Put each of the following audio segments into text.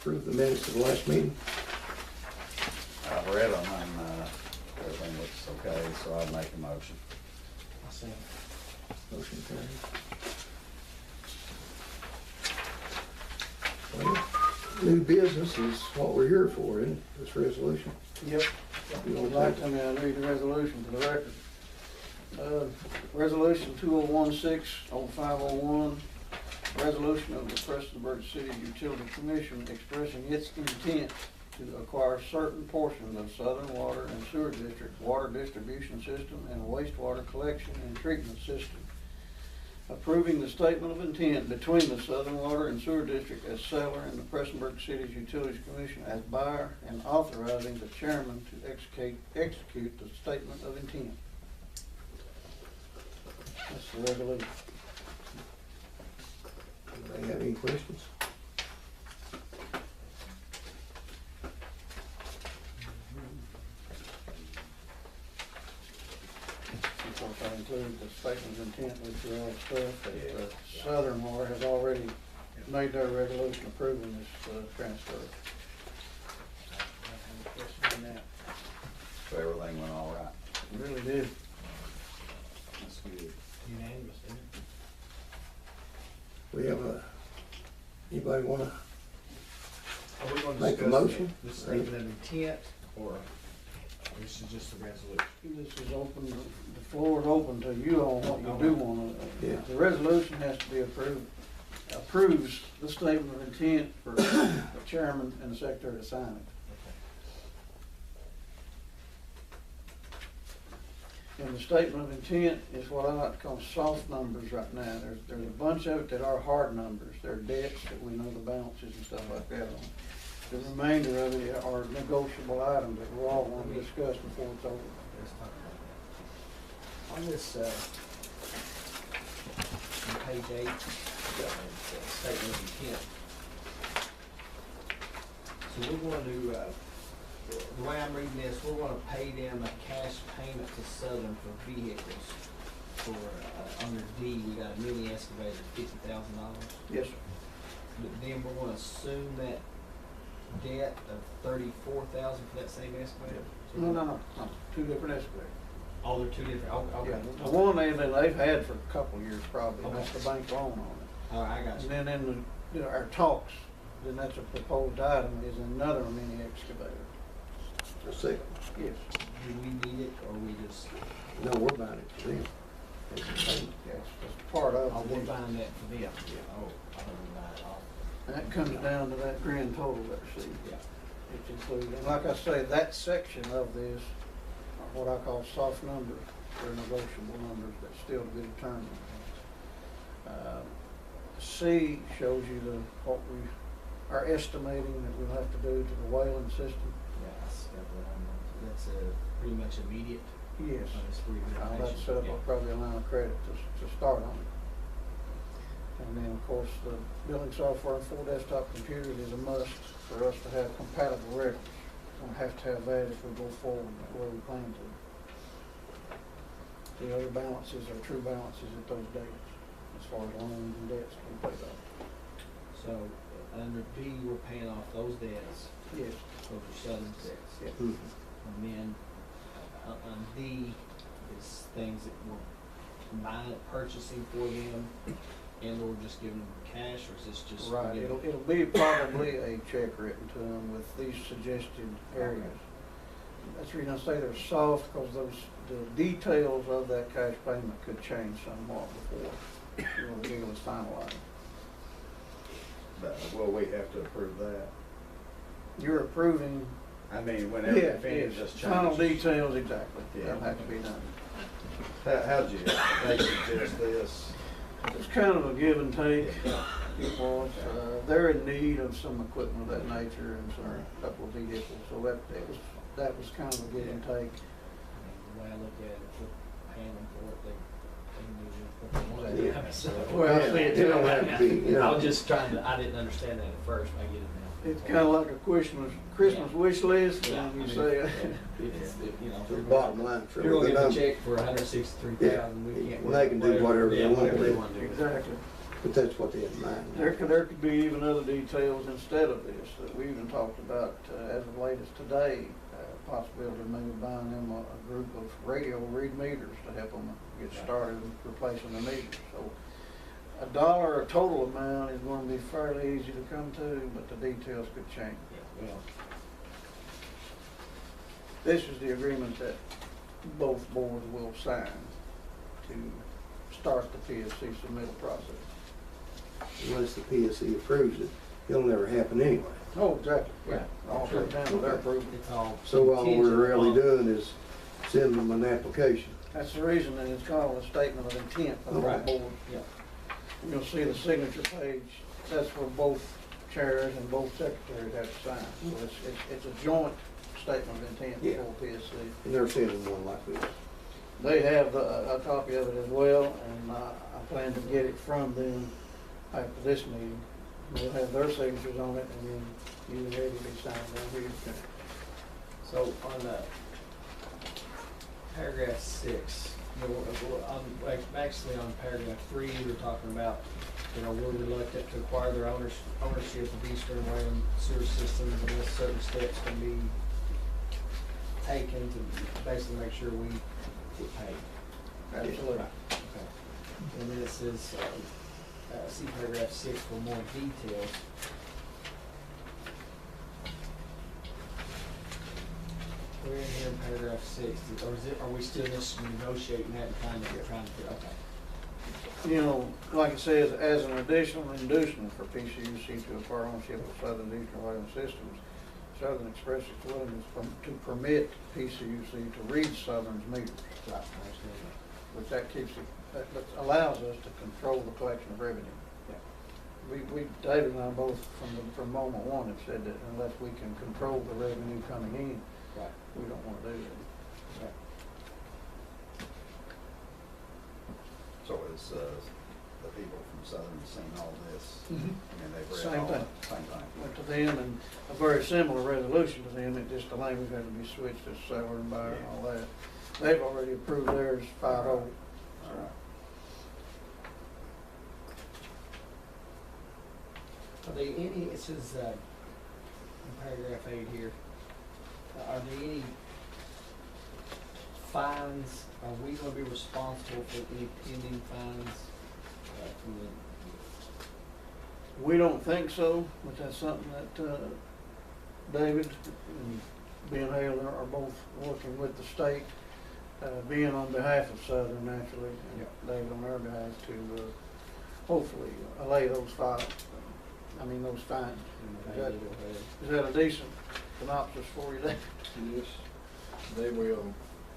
approve the minutes of the last meeting. I've read them and, everything looks okay, so I'll make a motion. I see. Motion carries. Well, new business is what we're here for, isn't it, this resolution? Yep. I'd like to read the resolution for the record. Resolution 2016-0501, resolution of the Prestonsburg City Utility Commission expressing its intent to acquire certain portions of Southern Water and Sewer District water distribution system and wastewater collection and treatment system. Approving the statement of intent between the Southern Water and Sewer District as seller and the Prestonsburg City's Utilities Commission as buyer, and authorizing the chairman to execute the statement of intent. That's the resolution. Anybody have any questions? Of course, I included the statement of intent with your own stuff, that Southern Water has already made their resolution approving this transfer. Any questions on that? So everything went all right. It really did. That's good. Unanimous, isn't it? We have anybody wanna Are we gonna make a discuss motion? the statement of intent, or this is just a resolution? This is open, the floor is open to you on what you do want to. Yeah. The resolution has to be approves the statement of intent for the chairman and the secretary to sign it. And the statement of intent is what I like to call soft numbers right now. There's a bunch of it that are hard numbers. They're debts that we know the balances and stuff like that on. The remainder of it are negotiable items that we're all going to discuss before it's over. Let's talk about that. On this, on page 8, statement of intent. So we're going to, the way I'm reading this, we're going to pay them a cash payment to Southern for vehicles. For, under D, we got a mini excavator, $50,000. Yes, sir. But then we're going to assume that debt of $34,000 for that same excavator? So No. Two different excavators. Oh, they're two different, okay. Yeah, the one they've had for a couple of years probably, and that's the bank loan on it. All right, I got you. And then in our talks, then that's a proposed item, is another mini excavator. A second. Yes. Do we need it, or we just, No, we're buying it for them. It's a payment. Yes, it's part of oh, we're it. buying that for them? Yeah. Oh, I thought we buy it all. And that comes down to that grand total there, see? Yeah. It's included, and like I say, that section of this are what I call soft numbers. They're negotiable numbers, but still to be determined. C shows you what we are estimating that we'll have to do to the whaling system. Yeah, that's got that on there. That's pretty much immediate. Yes. That's free That's information. set up, Yeah. I'll probably allow credit to start on it. And then, of course, the billing software and 4 desktop computers is a must for us to have compatible records. We'll have to have that if we go forward where we plan to. The other balances are true balances at those dates, as far as loans and debts can be paid off. So, under B, we're paying off those debts, Yes. those are Southern debts. Yeah. Mhm. And then, on D is things that we're buying, purchasing for them, and or just giving them cash, or is this just? Right, giving- it'll be probably a check written to them with these suggested areas. That's the reason I say they're soft, because the details of that cash payment could change somewhat before, the deal is finalized. But will we have to approve that? You're approving, I mean, whenever yeah, the finish yes, just final changes. details, exactly, Yeah. that'll have to be done. How'd they suggest this? It's kind of a give and take, because they're in need of some equipment of that nature and a couple of vehicles, so that was kind of a give and take. I mean, the way I look at it, if we're paying them for it, they need what they want. Yeah. So, Well, Yeah, see, it don't have to be, you I know. was just trying to, I didn't understand that at first, I get it now. It's kind of like a Christmas wish list, Yeah, and you I mean, say, you know, The bottom line for if you're gonna the get a number. check for $163,000, we can't. They can do whatever they Yeah, want to whatever they do. want to do. exactly. But that's what they had in mind. There could be even other details instead of this that we even talked about as of late as today. Possibility of maybe buying them a group of radio read meters to help them get started with replacing the meters. So $1 a total amount is going to be fairly easy to come to, but the details could change. Yeah, well, This is the agreement that both boards will sign to start the PSC submittal process. Unless the PSC approves it, it'll never happen anyway. Oh, exactly. Yeah. All comes down to their approval. it's all. So all contingent we're really upon- doing is sending them an application. That's the reason that it's called a statement of intent of Right. both boards. Yeah. And you'll see the signature page, that's where both chairs and both secretaries have to sign. So it's a joint statement of intent Yeah. for PSC. And they're sending one like this. They have a copy of it as well, and I plan to get it from them after this meeting. We'll have their signatures on it, and then you and Eddie will sign down here. So on paragraph 6, you know, actually on paragraph 3, we were talking about, you know, we're reluctant to acquire their ownership of Eastern Wayland sewer systems unless certain steps can be taken to basically make sure we get paid. Absolutely. Okay. And then it says, see paragraph 6 for more details. We're in here in paragraph 6, or is it, are we still just negotiating that and trying to get, okay. You know, like it says, as an additional inducement for PCUC to acquire ownership of Southern Eastern Wayland Systems, Southern expresses its willingness to permit PCUC to read Southern's meters. Right, I understand that. Which that keeps it, that allows us to control the collection of revenue. David and I both from moment one have said that unless we can control the revenue coming in, Right. we don't want to do that. Right. So is the people from Southern seeing all this? I mean, they've read Same all thing. it, same thing. Went to them and a very similar resolution to them, it just the language had to be switched to Sower and Buyer and all that. They've already approved theirs 5-0. All right. Are there any, it says, in paragraph 8 here, are there any fines, are we gonna be responsible for any pending fines, from the? We don't think so, but that's something that David and Ben Hale are both working with the state, being on behalf of Southern naturally, and David on our behalf to hopefully allay those fines. Those fines. Is that a decent synopsis for you, David? Yes, they will,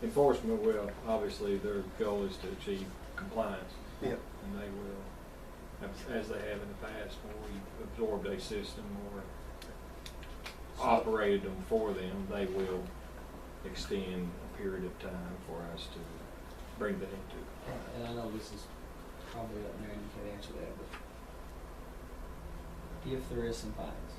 enforcement will, obviously, their goal is to achieve compliance. Yep. And they will, as they have in the past, when we absorbed a system or operated them for them, they will extend a period of time for us to bring that into. And I know this is probably up there and you can't answer that, but if there is some fines,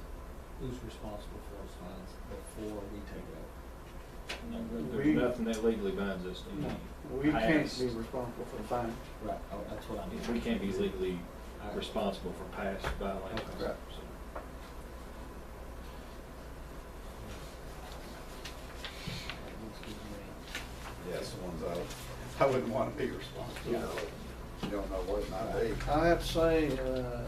who's responsible for those fines before we take it over? There's nothing that legally binds us to No, any we can't past. be responsible for the fines. Right, oh, that's what I mean. We can't be legally responsible for past violations. Right. So, Yes, the ones I wouldn't want to be responsible. Yeah. You don't know what it might be. I have to say, the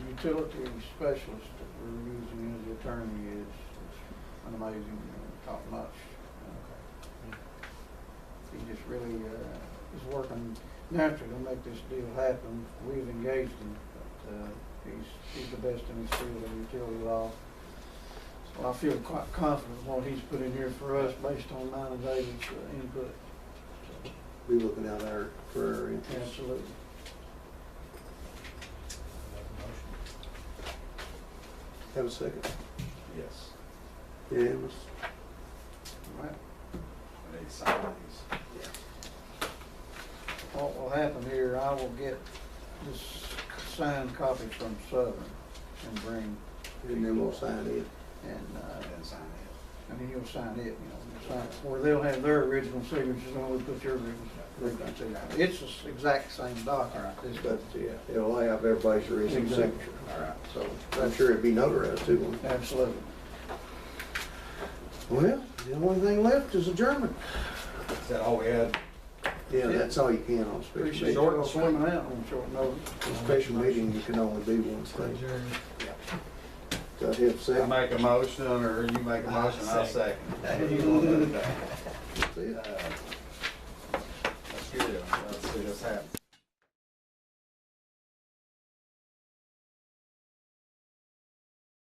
utility specialist that we're using as the attorney is an amazing, top notch. He just really is working naturally to make this deal happen. We've engaged him, but he's the best in his field of utility law. So I feel quite confident in what he's put in here for us based on mine and David's input. Be looking out for our interests. Absolutely. Have a second. Yes, Unanimous? All right. we need to sign these. What will happen here, I will get this signed copy from Southern and bring, And then we'll sign it. and And sign it. and then you'll sign it, you'll sign it, where they'll have their original signatures on, we put your original. It's the exact same document. This But, yeah, it'll have everybody's recent Exactly. signature. All right, so I'm sure it'd be notarized too. wouldn't it? absolutely. Well, the only thing left is adjournment. Is that all we had? Yeah, that's all you can on a special Appreciate meeting. you all coming out on short notice. On a special meeting, you can only do one thing. Do I have a I second? make a motion, or you make a motion, I'll second. That's it. That's good, let's see what's happening.